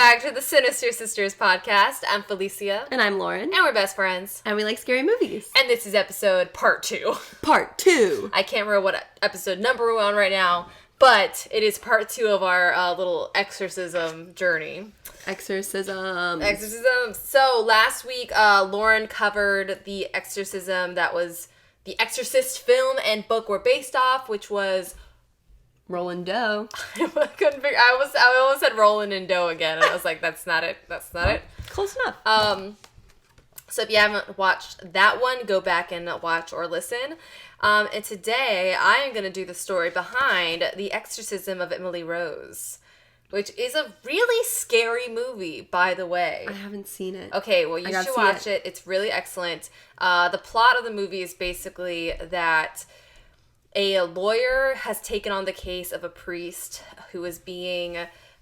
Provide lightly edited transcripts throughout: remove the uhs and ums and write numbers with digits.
back to the Sinister Sisters podcast. I'm Felicia. And I'm Lauren. And we're best friends. And we like scary movies. And this is episode part 2. Part 2. I can't remember what episode number we're on right now, but it is part 2 of our little exorcism journey. Exorcism. So last week, Lauren covered the exorcism that was the Exorcist film and book were based off, which was Roland Doe. I almost said Roland and Doe again, and I was like, that's not it. Close enough. So if you haven't watched that one, go back and watch or listen. And today, I am going to do the story behind The Exorcism of Emily Rose, which is a really scary movie, by the way. I haven't seen it. Okay, well, you should watch it. It's really excellent. The plot of the movie is basically that a lawyer has taken on the case of a priest who is being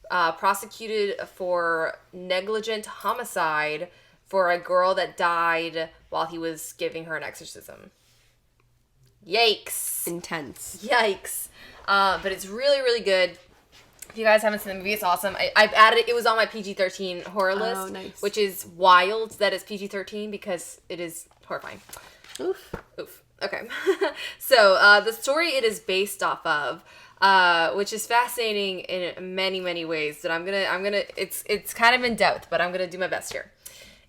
prosecuted for negligent homicide for a girl that died while he was giving her an exorcism. Yikes. Intense. Yikes. But it's really, really good. If you guys haven't seen the movie, it's awesome. I've added it. It was on my PG-13 horror list. Oh, nice. Which is wild that it's PG-13 because it is horrifying. Oof. Okay. So, the story it is based off of, which is fascinating in many, many ways that it's kind of in depth, but I'm gonna do my best here.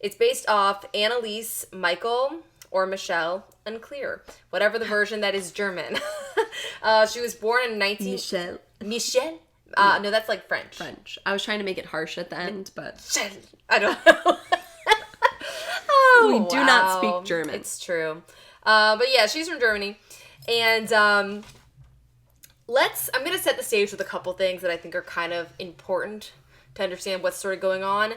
It's based off Anneliese, Michel, or Michel, unclear. Whatever the version that is German. She was born in Michel? No, that's like French. I was trying to make it harsh at the end, but I don't know. We do not speak German. It's true. But yeah, she's from Germany. And I'm going to set the stage with a couple things that I think are kind of important to understand what's sort of going on.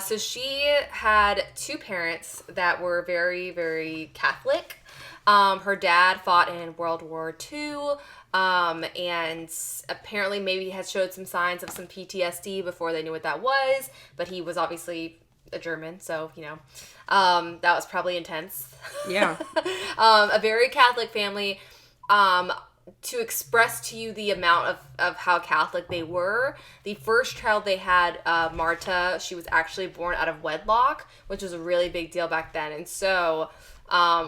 So she had 2 parents that were very, very Catholic. Her dad fought in World War II. And apparently maybe has showed some signs of some PTSD before they knew what that was. But he was obviously a German, so, that was probably intense. Yeah. A very Catholic family. To express to you the amount of how Catholic they were, the first child they had, Marta, she was actually born out of wedlock, which was a really big deal back then. And so,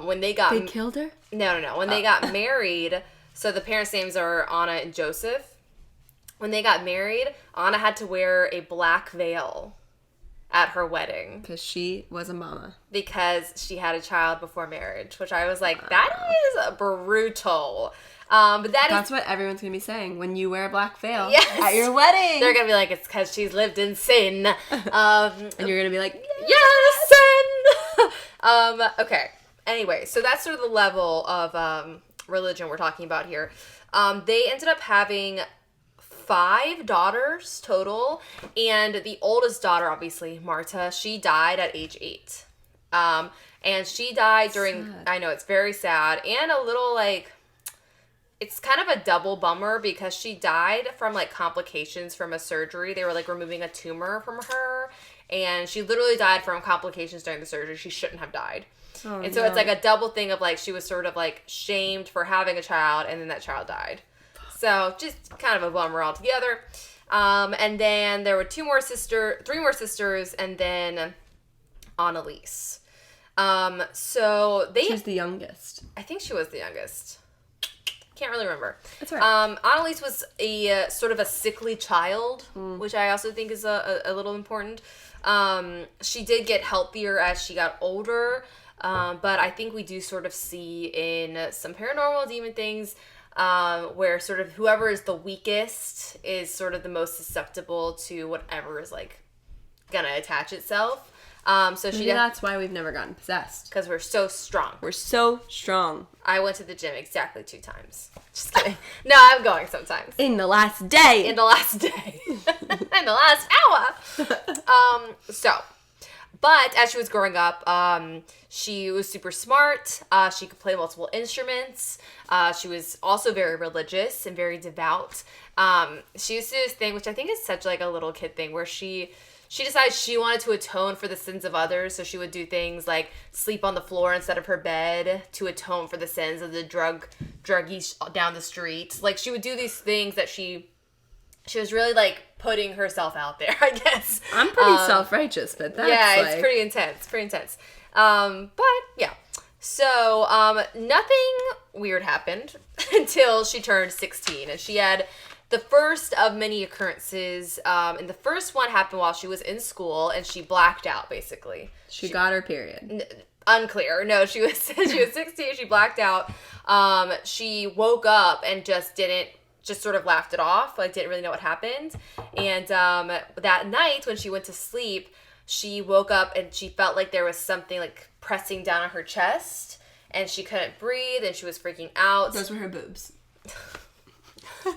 when they got... They killed her? No. When they got married, so the parents' names are Anna and Joseph. When they got married, Anna had to wear a black veil at her wedding. Because she was a mama. Because she had a child before marriage, which I was like, that is brutal. But that's what everyone's going to be saying when you wear a black veil at your wedding. They're going to be like, it's because she's lived in sin. And you're going to be like, yes, sin! Okay. Anyway, so that's sort of the level of religion we're talking about here. They ended up having 5 daughters total, and the oldest daughter, obviously, Marta, she died at age 8. And she died during, sad. I know, it's very sad, and a little, it's kind of a double bummer because she died from, complications from a surgery. They were, removing a tumor from her, and she literally died from complications during the surgery. She shouldn't have died. Oh, and so no. It's, a double thing of, she was sort of, shamed for having a child, and then that child died. So, just kind of a bummer altogether. And then there were 3 more sisters, and then Anneliese. So they... She was the youngest. I think she was the youngest. Can't really remember. That's right. Anneliese was a sort of a sickly child, which I also think is a little important. She did get healthier as she got older, but I think we do sort of see in some paranormal demon things where sort of whoever is the weakest is sort of the most susceptible to whatever is gonna attach itself. So maybe that's why we've never gotten possessed. Because we're so strong. We're so strong. I went to the gym exactly 2 times. Just kidding. No, I'm going sometimes. In the last day. In the last hour. But as she was growing up, she was super smart. She could play multiple instruments. She was also very religious and very devout. She used to do this thing, which I think is such a little kid thing, where she decided she wanted to atone for the sins of others, so she would do things like sleep on the floor instead of her bed to atone for the sins of the druggies down the street. She would do these things that she she was really, like, putting herself out there, I guess. I'm pretty self-righteous, but that's it's pretty intense. But, yeah. So, nothing weird happened until she turned 16, and she had the first of many occurrences, and the first one happened while she was in school, and she blacked out, basically. She got her period. Unclear. No, she was 16, she blacked out. She woke up and just sort of laughed it off, like, didn't really know what happened. And that night, when she went to sleep, she woke up and she felt like there was something, like, pressing down on her chest, and she couldn't breathe, and she was freaking out. Those were her boobs.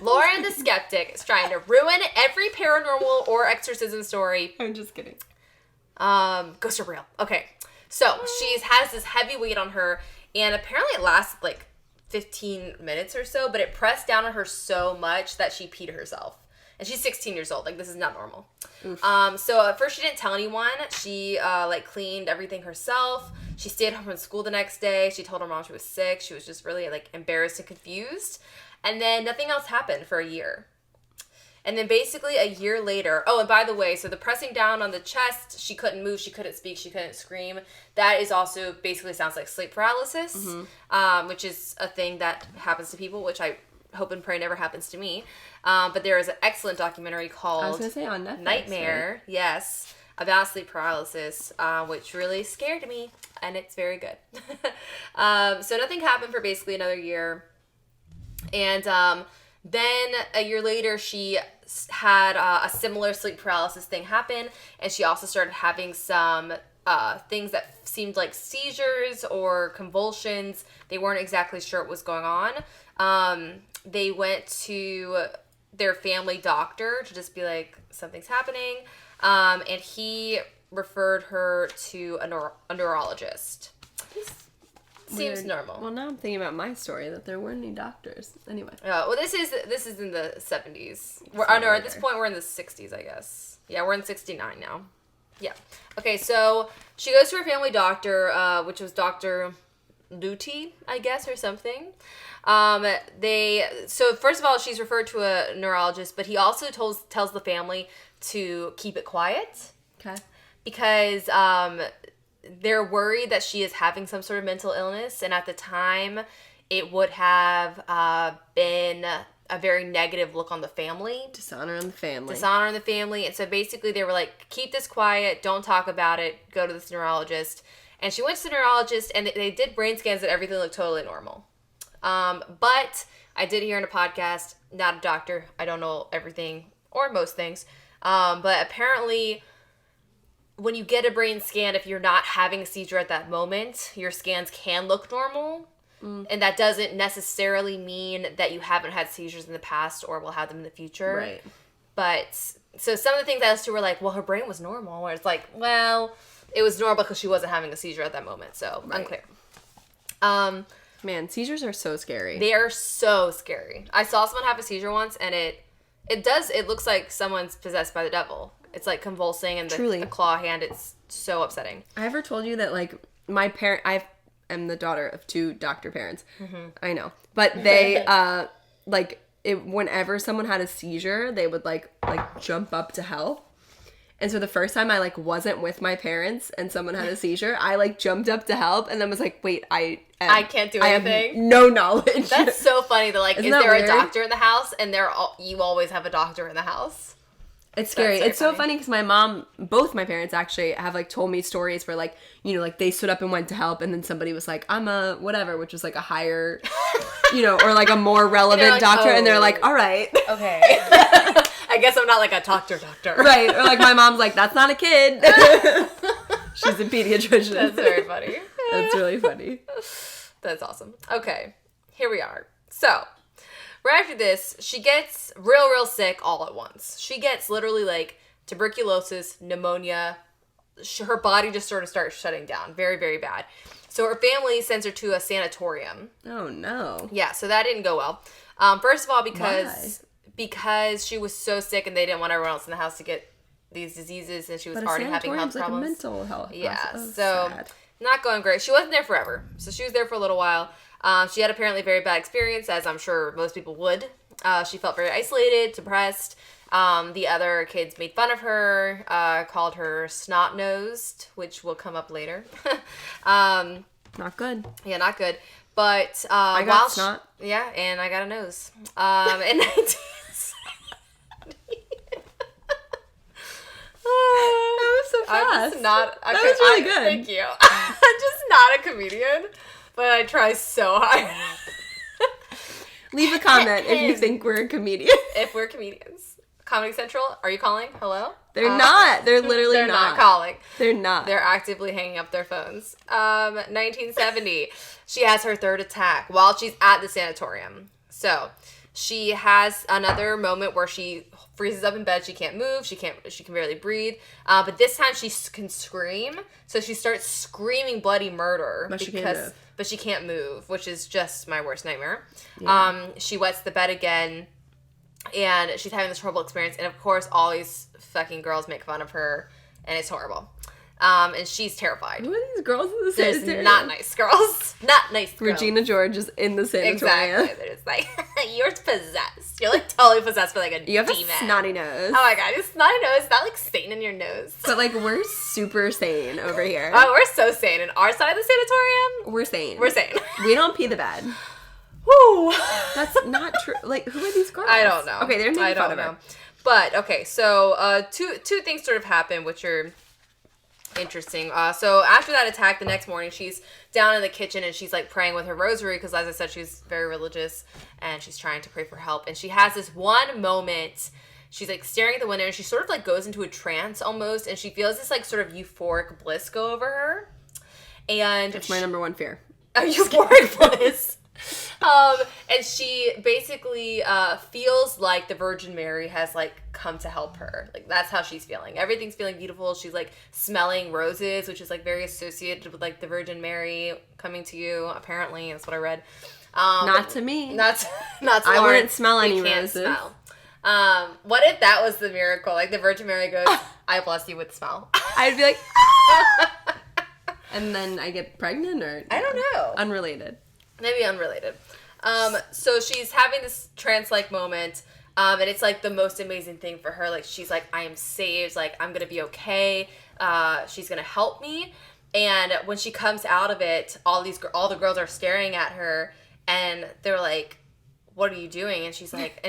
Lauren the Skeptic is trying to ruin every paranormal or exorcism story. I'm just kidding. Ghosts are real. Okay. So, she has this heavy weight on her, and apparently it lasted, like, 15 minutes or so, but it pressed down on her so much that she peed herself. And she's 16 years old. Like, this is not normal. So at first she didn't tell anyone. She, cleaned everything herself. She stayed home from school the next day. She told her mom she was sick. She was just really, like, embarrassed and confused. And then nothing else happened for a year. And then basically a year later, oh, and by the way, so the pressing down on the chest, she couldn't move, she couldn't speak, she couldn't scream. That is also basically sounds like sleep paralysis, which is a thing that happens to people, which I hope and pray never happens to me. But there is an excellent documentary called I was going to say on Netflix, Nightmare, right? Yes, about sleep paralysis, which really scared me, and it's very good. So nothing happened for basically another year. And then a year later, she had a similar sleep paralysis thing happen, and she also started having some things that seemed like seizures or convulsions. They weren't exactly sure what was going on. They went to their family doctor to just be like, something's happening, and he referred her to a neurologist. Seems normal. Well, now I'm thinking about my story that there weren't any doctors. Anyway. Well, this is in the 70s. At this point we're in the 60s, I guess. Yeah, we're in 69 now. Yeah. Okay, so she goes to her family doctor, which was Dr. Luty, I guess, or something. So first of all, she's referred to a neurologist, but he also tells the family to keep it quiet. Okay. Because they're worried that she is having some sort of mental illness, and at the time, it would have been a very negative look on the family. Dishonor on the family. And so basically they were like, keep this quiet, don't talk about it, go to this neurologist. And she went to the neurologist, and they did brain scans, and everything looked totally normal. But I did hear in a podcast, not a doctor, I don't know everything, or most things, but apparently when you get a brain scan, if you're not having a seizure at that moment, your scans can look normal. And that doesn't necessarily mean that you haven't had seizures in the past or will have them in the future. Right. But, so some of the things I listened to were like, well, her brain was normal. Where it's like, well, it was normal because she wasn't having a seizure at that moment. So, unclear. Man, seizures are so scary. They are so scary. I saw someone have a seizure once, and it looks like someone's possessed by the devil. It's like convulsing, and the claw hand, it's so upsetting. I ever told you that, like, I am the daughter of 2 doctor parents. Mm-hmm. I know. But they, whenever someone had a seizure, they would, like jump up to help. And so the first time I, wasn't with my parents and someone had a seizure, I, jumped up to help and then was like, wait, I can't do anything. I have no knowledge. That's so funny. That, is there weird? A doctor in the house? And you always have a doctor in the house. It's scary. It's so funny because my mom, both my parents actually have told me stories where they stood up and went to help, and then somebody was like, I'm a whatever, which was a higher, or a more relevant doctor, and they're like, all right. Okay. I guess I'm not a doctor. Right. Or my mom's like, that's not a kid. She's a pediatrician. That's very funny. That's really funny. That's awesome. Okay. Here we are. So, right after this, she gets real sick all at once. She gets literally tuberculosis, pneumonia. Her body just sort of starts shutting down. Very, very bad. So her family sends her to a sanatorium. Oh, no. Yeah, so that didn't go well. First of all, Why? Because she was so sick and they didn't want everyone else in the house to get these diseases, and she was already having health problems. Like a mental health. Yeah, so sad. Not going great. She wasn't there forever. So she was there for a little while. She had apparently a very bad experience, as I'm sure most people would. She felt very isolated, depressed, The other kids made fun of her, called her snot-nosed, which will come up later. Not good. Yeah, not good. But I got snot. Yeah, and I got a nose. In 1970. That was so fast. I'm just not. That was really good. Thank you. I'm just not a comedian, but I try so hard. Leave a comment if you think we're a comedian. If we're comedians. Comedy Central, are you calling? Hello? They're not. They're literally they're not calling. They're not. They're actively hanging up their phones. 1970, she has her third attack while she's at the sanatorium. So she has another moment where she freezes up in bed. She can't move. She can barely breathe. But this time she can scream. So she starts screaming bloody murder. But she can't move, which is just my worst nightmare. Yeah. She wets the bed again. And she's having this horrible experience. And, of course, all these fucking girls make fun of her. And it's horrible. And she's terrified. Who are these girls in the sanatorium? There's not nice girls. Not nice girls. Regina George is in the sanatorium. Exactly. They're just like, you're possessed. You're, like, totally possessed by, like, a demon. You have a snotty nose. Oh, my God. Your snotty nose. Is that, like, Satan in your nose? But, like, we're super sane over here. Oh, we're so sane. In our side of the sanatorium? We're sane. We're sane. We don't pee the bed. Woo. That's not true. Like, who are these girls? I don't know. Okay, they're making fun of her. But, okay, so two things sort of happen, which are interesting. So after that attack, the next morning, she's down in the kitchen and she's, like, praying with her rosary because, as I said, she's very religious and she's trying to pray for help. And she has this one moment. She's, like, staring at the window and she sort of, like, goes into a trance almost. And she feels this, like, sort of euphoric bliss go over her. And that's my number one fear. A euphoric bliss. And she basically feels like the Virgin Mary has, like, come to help her. Like, that's how she's feeling. Everything's feeling beautiful. She's, like, smelling roses, which is, like, very associated with, like, the Virgin Mary coming to you, apparently. That's what I read. Not to me. Not to Lauren. I wouldn't smell any roses. Smell. What if that was the miracle? Like, the Virgin Mary goes, I bless you with smell. I'd be like, ah! And then I get pregnant, or? I don't know. Unrelated. Maybe unrelated. So she's having this trance-like moment, and it's, like, the most amazing thing for her. Like, she's like, I am saved. Like, I'm going to be okay. She's going to help me. And when she comes out of it, all the girls are staring at her, and they're like, what are you doing? And she's like,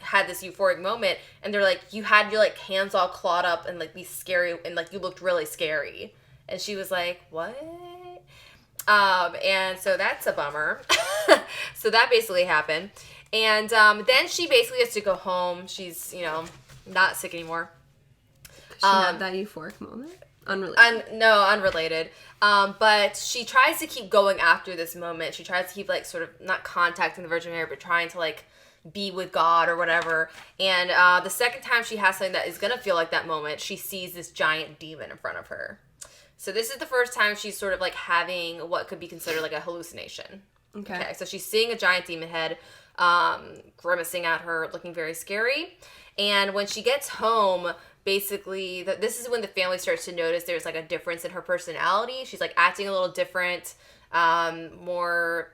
had this euphoric moment, and they're like, you had your, like, hands all clawed up and, like, these scary, and, like, you looked really scary. And she was like, what? And so that's a bummer. So that basically happened. And then she basically has to go home. She's, not sick anymore. She had that euphoric moment? Unrelated. Unrelated. But she tries to keep going after this moment. She tries to keep, like, sort of not contacting the Virgin Mary, but trying to, like, be with God or whatever. And the second time she has something that is going to feel like that moment, she sees this giant demon in front of her. So this is the first time she's sort of, like, having what could be considered, like, a hallucination. Okay. So she's seeing a giant demon head grimacing at her, looking very scary. And when she gets home, basically, this is when the family starts to notice there's, like, a difference in her personality. She's, like, acting a little different, more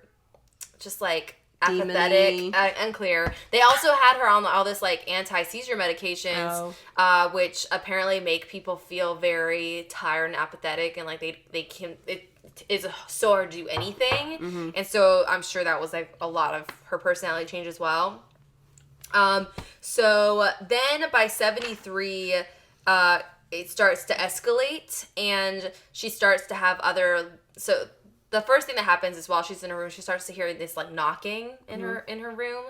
just, like, apathetic, unclear. They also had her on all this, like, anti-seizure medications, which apparently make people feel very tired and apathetic, and, like, it is so hard to do anything. Mm-hmm. And so I'm sure that was, like, a lot of her personality change as well. So then by 73, it starts to escalate, and she starts to have so the first thing that happens is while she's in her room, she starts to hear this, like, knocking in her room.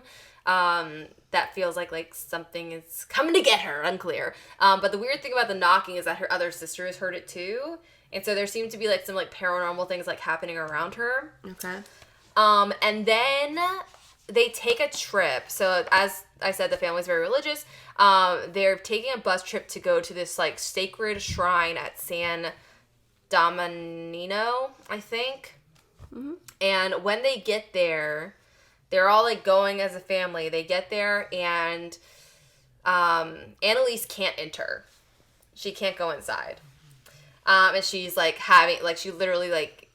That feels like something is coming to get her. Unclear. But the weird thing about the knocking is that her other sister has heard it too, and so there seem to be, like, some, like, paranormal things, like, happening around her. Okay. And then they take a trip. So as I said, the family's very religious. They're taking a bus trip to go to this, like, sacred shrine at San Dominino, I think. Mm-hmm. And when they get there, they're all, like, going as a family. They get there, and Anneliese can't enter. She can't go inside. And she's, like, she literally, like,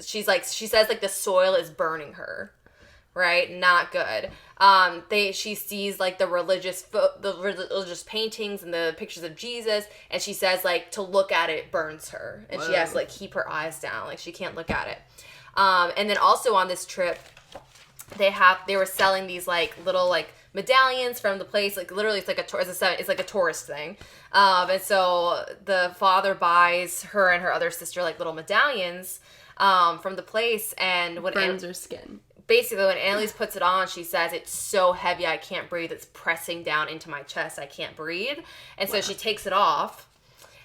she says, like, the soil is burning her. right? Not good. She sees like the religious paintings and the pictures of Jesus, and she says like to look at it burns her, and she has to like keep her eyes down, like she can't look at it. And then also on this trip, they were selling these like little like medallions from the place, like literally it's like a tourist thing. And so the father buys her and her other sister like little medallions from the place, and when burns her skin. Basically, when Anneliese puts it on, she says, it's so heavy, I can't breathe. It's pressing down into my chest. I can't breathe. And so she takes it off.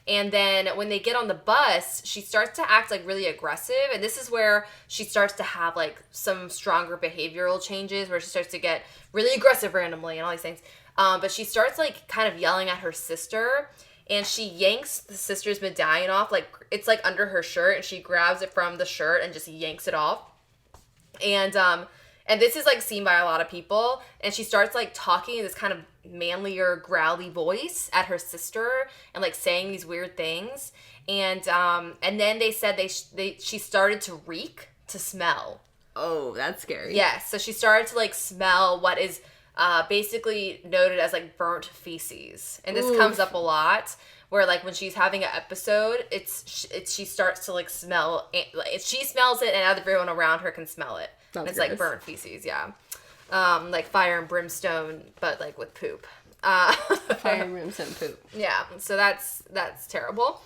And then when they get on the bus, she starts to act like really aggressive. And this is where she starts to have like some stronger behavioral changes, where she starts to get really aggressive randomly and all these things. But she starts like kind of yelling at her sister. And she yanks the sister's medallion off. Like it's like under her shirt. And she grabs it from the shirt and just yanks it off. And this is like seen by a lot of people, and she starts like talking in this kind of manlier, growly voice at her sister, and like saying these weird things. And then they said she started to reek, to smell. Oh, that's scary. Yes, so she started to like smell what is basically noted as like burnt feces, and this comes up a lot. Where like when she's having an episode, she starts to like smell. She smells it, and everyone around her can smell it. It's like burnt feces, yeah. Like fire and brimstone, but like with poop. Fire and brimstone poop. Yeah, so that's terrible.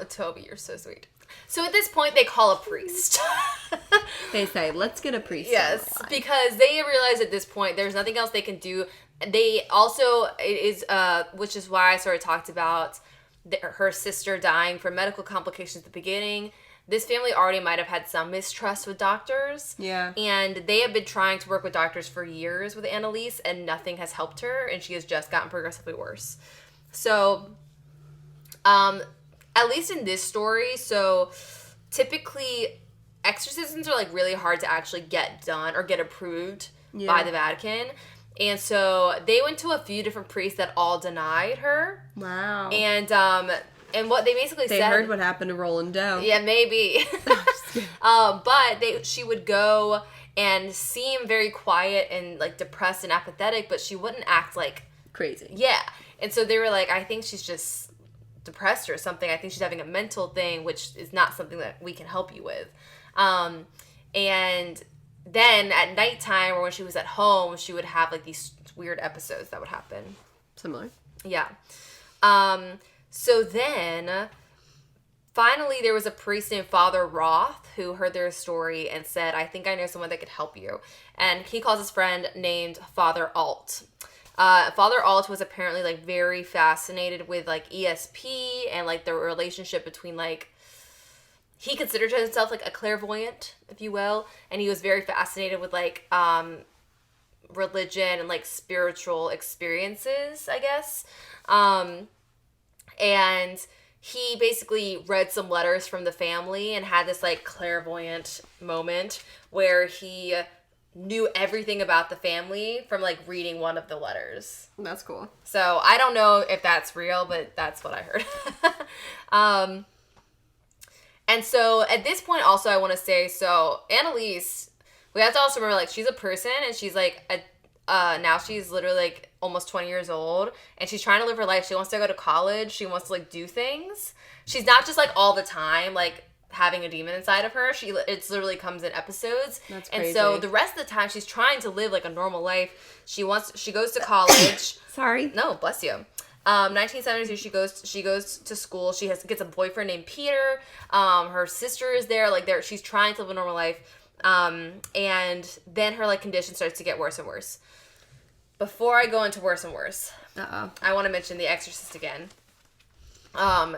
Toby, you're so sweet. So at this point, they call a priest. They say, let's get a priest. Yes, because they realize at this point there's nothing else they can do. They also, which is why I sort of talked about her sister dying from medical complications at the beginning. This family already might have had some mistrust with doctors. Yeah. And they have been trying to work with doctors for years with Anneliese, and nothing has helped her, and she has just gotten progressively worse. So, at least in this story, so typically exorcisms are like really hard to actually get done or get approved by the Vatican. And so they went to a few different priests that all denied her. Wow. And what they basically said... They heard what happened to Roland Doe. Yeah, maybe. But she would go and seem very quiet and like depressed and apathetic, but she wouldn't act like... crazy. Yeah. And so they were like, I think she's just depressed or something. I think she's having a mental thing, which is not something that we can help you with. And then at nighttime or when she was at home, she would have like these weird episodes that would happen. Similar. Yeah. So then finally there was a priest named Father Roth who heard their story and said, I think I know someone that could help you. And he calls his friend named Father Alt. Father Alt was apparently like very fascinated with like ESP and like the relationship between like, he considered himself like a clairvoyant, if you will, and he was very fascinated with like religion and like spiritual experiences, I guess. And he basically read some letters from the family and had this like clairvoyant moment where he knew everything about the family from like reading one of the letters. That's cool. So I don't know if that's real, but that's what I heard. And so at this point also I want to say, so Anneliese, we have to also remember like she's a person and she's like now she's literally like almost 20 years old and she's trying to live her life. She wants to go to college. She wants to like do things. She's not just like all the time like having a demon inside of her. It's literally comes in episodes. That's crazy. And so the rest of the time she's trying to live like a normal life. She goes to college. Sorry. No, bless you. 1972, she goes to school. She gets a boyfriend named Peter. Her sister is there. Like she's trying to live a normal life. And then her like condition starts to get worse and worse. Before I go into worse and worse, I want to mention The Exorcist again.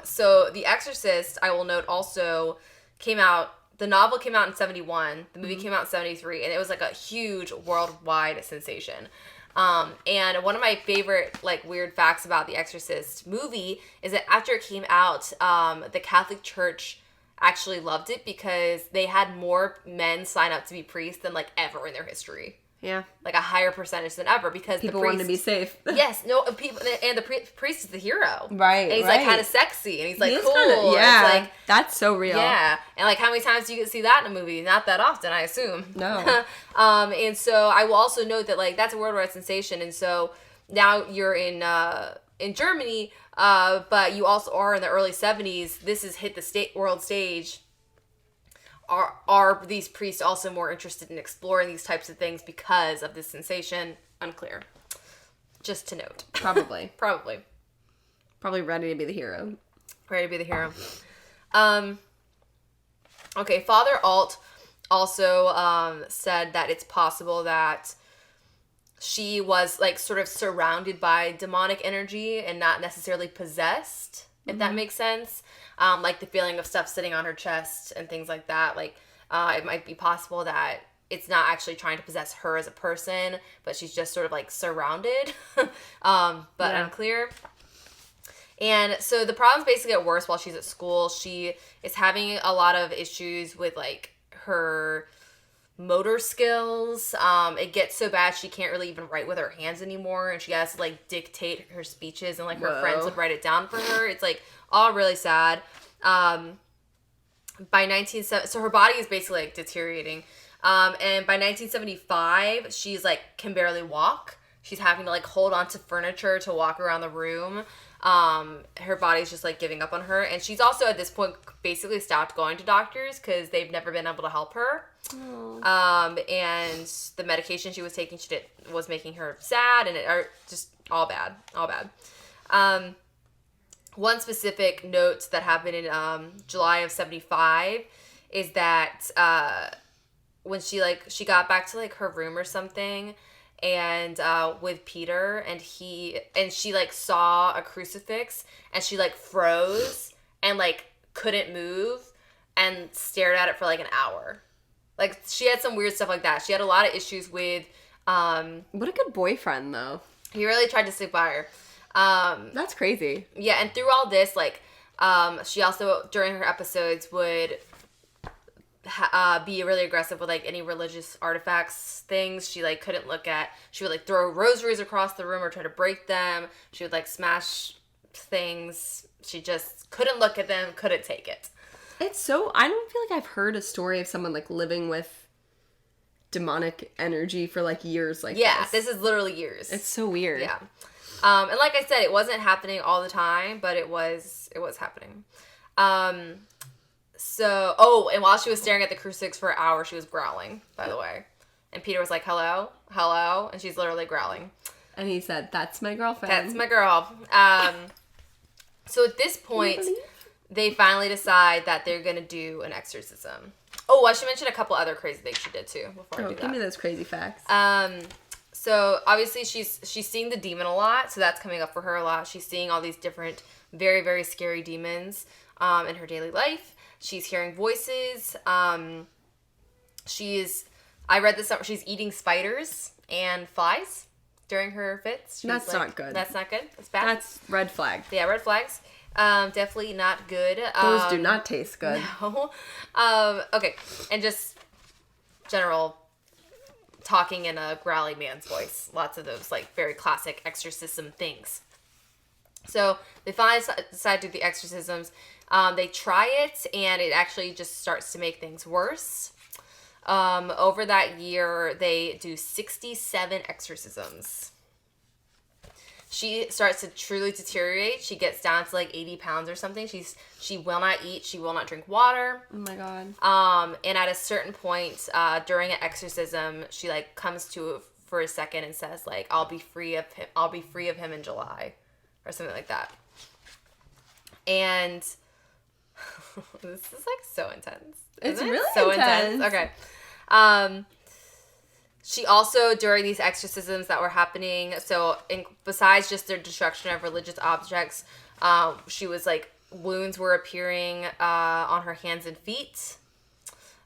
So The Exorcist, I will note, also came out. The novel came out in 1971. The movie came out in 1973, and it was like a huge worldwide sensation. And one of my favorite like weird facts about The Exorcist movie is that after it came out, the Catholic Church actually loved it because they had more men sign up to be priests than like ever in their history. Yeah. Like a higher percentage than ever because people the priest, want to be safe. Yes, no, people, and the priest is the hero. Right, and he's like kind of sexy, and he's like cool. Yeah, it's like, that's so real. Yeah, and like how many times do you see that in a movie? Not that often, I assume. No. And so I will also note that like that's a worldwide sensation, and so now you're in Germany, but you also are in the early 70s. This has hit the world stage. Are these priests also more interested in exploring these types of things because of this sensation? Unclear. Just to note. Probably. Probably ready to be the hero. Ready to be the hero. Okay, Father Alt also said that it's possible that she was like sort of surrounded by demonic energy and not necessarily possessed, if that makes sense. Like the feeling of stuff sitting on her chest and things like that. Like, it might be possible that it's not actually trying to possess her as a person, but she's just sort of like surrounded, but unclear. And so the problems basically get worse while she's at school. She is having a lot of issues with like her motor skills. It gets so bad she can't really even write with her hands anymore, and she has to like dictate her speeches, and like her friends would write it down for her. It's like all really sad. By 1970, so her body is basically like deteriorating. And by 1975, she's like can barely walk. She's having to like hold on to furniture to walk around the room. Her body's just like giving up on her, and she's also at this point basically stopped going to doctors because they've never been able to help her. And the medication she was taking was making her sad, and it are just all bad. One specific note that happened in July of 75 is that when she got back to like her room or something, and with Peter, and she like saw a crucifix, and she like froze and like couldn't move and stared at it for like an hour. Like she had some weird stuff like that. She had a lot of issues with what a good boyfriend though. He really tried to stick by her. That's crazy. Yeah, and through all this, like she also during her episodes would be really aggressive with like any religious artifacts things. She like couldn't look at. She would like throw rosaries across the room or try to break them. She would like smash things. She just couldn't look at them, couldn't take it. It's so, I don't feel like I've heard a story of someone like living with demonic energy for like years like this is literally years. It's so weird. Yeah. And like I said, it wasn't happening all the time, but it was happening. So, and while she was staring at the crucifix for an hour, she was growling, by the way. And Peter was like, hello, and she's literally growling. And he said, that's my girlfriend. That's my girl. So at this point, they finally decide that they're going to do an exorcism. Oh, I should mention a couple other crazy things she did, too, before I do that. Give me those crazy facts. So obviously she's seeing the demon a lot, so that's coming up for her a lot. She's seeing all these different very, very scary demons in her daily life. She's hearing voices. I read this up, she's eating spiders and flies during her fits. That's not good. That's not good. That's bad. That's red flag. Yeah, red flags. Definitely not good. Those do not taste good. No. Okay, and just general talking in a growly man's voice. Lots of those, like, very classic exorcism things. So they finally decide to do the exorcisms. They try it, and it actually just starts to make things worse. Over that year, they do 67 exorcisms. She starts to truly deteriorate. She gets down to like 80 pounds or something. She will not eat. She will not drink water. Oh my God. And at a certain point, during an exorcism, she like comes to for a second and says like, I'll be free of him in July, or something like that. And this is like so intense. It's really so intense. Okay. She also, during these exorcisms that were happening, besides just their destruction of religious objects, she was like, wounds were appearing on her hands and feet.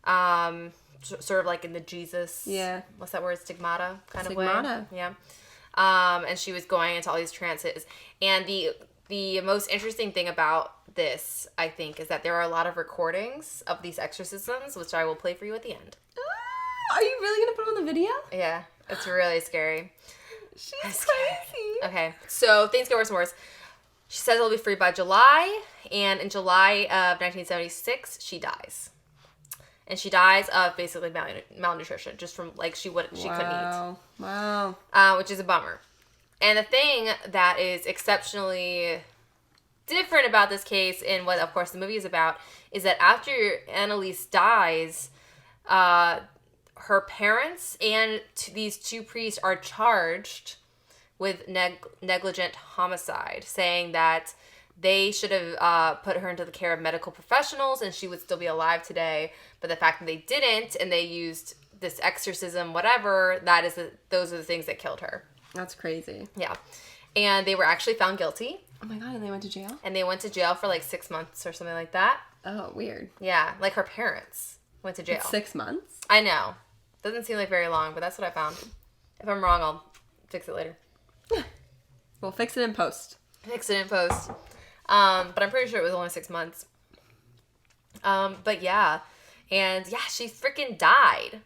Sort of like in the Jesus, what's that word, stigmata kind of way. Yeah. And she was going into all these trances. And the most interesting thing about this, I think, is that there are a lot of recordings of these exorcisms, which I will play for you at the end. Are you really going to put on the video? Yeah. It's really scary. She's crazy. Okay, so things get worse and worse. She says it'll be free by July, and in July of 1976, she dies. And she dies of basically malnutrition, just from, like, she couldn't eat. Wow. Which is a bummer. And the thing that is exceptionally different about this case, and what, of course, the movie is about, is that after Anneliese dies, her parents and these two priests are charged with negligent homicide, saying that they should have put her into the care of medical professionals and she would still be alive today. But the fact that they didn't, and they used this exorcism, whatever, those are the things that killed her. That's crazy. Yeah. And they were actually found guilty. Oh my God, and they went to jail? And they went to jail for like 6 months or something like that. Oh, weird. Yeah, like her parents went to jail. 6 months? I know. Doesn't seem like very long, but that's what I found. If I'm wrong, I'll fix it later. We'll fix it in post. But I'm pretty sure it was only 6 months. But yeah. And yeah, she freaking died.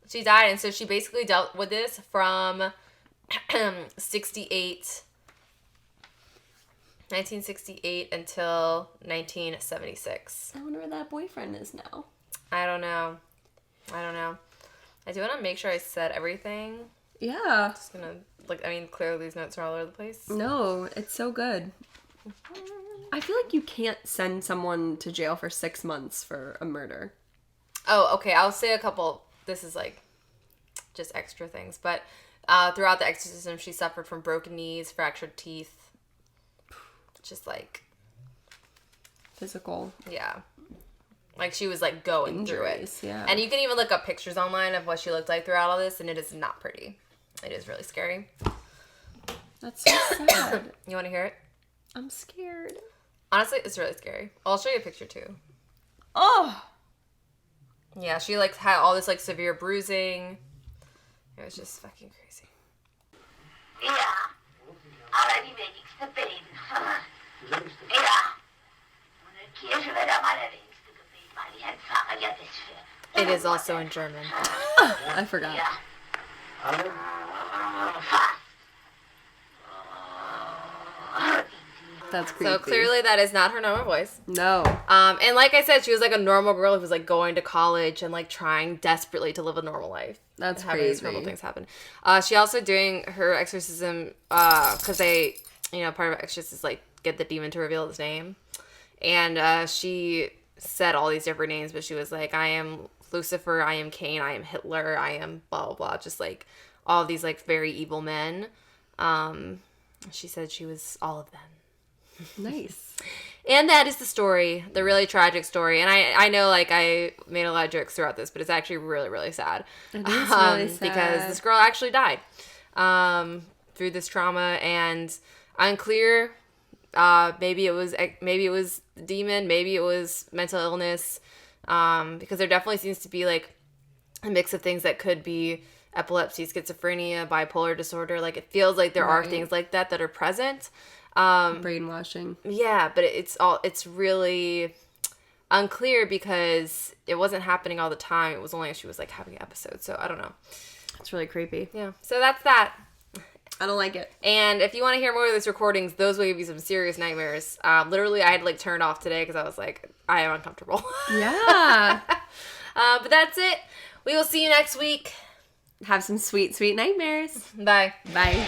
She died, and so she basically dealt with this from 1968 until 1976. I wonder where that boyfriend is now. I don't know. I do want to make sure I said everything. Yeah. Just gonna, clearly these notes are all over the place. No, it's so good. I feel like you can't send someone to jail for 6 months for a murder. Oh, okay. I'll say a couple. This is like just extra things. But throughout the exorcism, she suffered from broken knees, fractured teeth. Just like physical. Yeah. Like she was like going injuries, through it. Yeah. And you can even look up pictures online of what she looked like throughout all this, and it is not pretty. It is really scary. That's so sad. You want to hear it? I'm scared. Honestly, it's really scary. I'll show you a picture too. Oh. Yeah, she like had all this like severe bruising. It was just fucking crazy. It is also in German. I forgot. That's creepy. So clearly that is not her normal voice. No. And like I said, she was like a normal girl who was like going to college and like trying desperately to live a normal life. That's having crazy. These horrible things happen. She also doing her exorcism because they, part of exorcism is like get the demon to reveal its name. And she said all these different names, but she was like, I am Lucifer, I am Cain, I am Hitler, I am blah, blah, blah. Just like all of these like very evil men. She said she was all of them. Nice. And that is the story, the really tragic story. And I know like I made a lot of jokes throughout this, but it's actually really, really sad. It is really sad. Because this girl actually died through this trauma, and unclear. Maybe it was demon, maybe it was mental illness, because there definitely seems to be like a mix of things that could be epilepsy, schizophrenia, bipolar disorder. Like it feels like there are things like that are present. Brainwashing. Yeah, but it's really unclear because it wasn't happening all the time. It was only if she was like having episodes. So I don't know. It's really creepy. Yeah. So that's that. I don't like it. And if you want to hear more of these recordings, those will give you some serious nightmares. Literally, I had to like turn it off today because I was like, I am uncomfortable. Yeah. But that's it. We will see you next week. Have some sweet, sweet nightmares. Bye. Bye.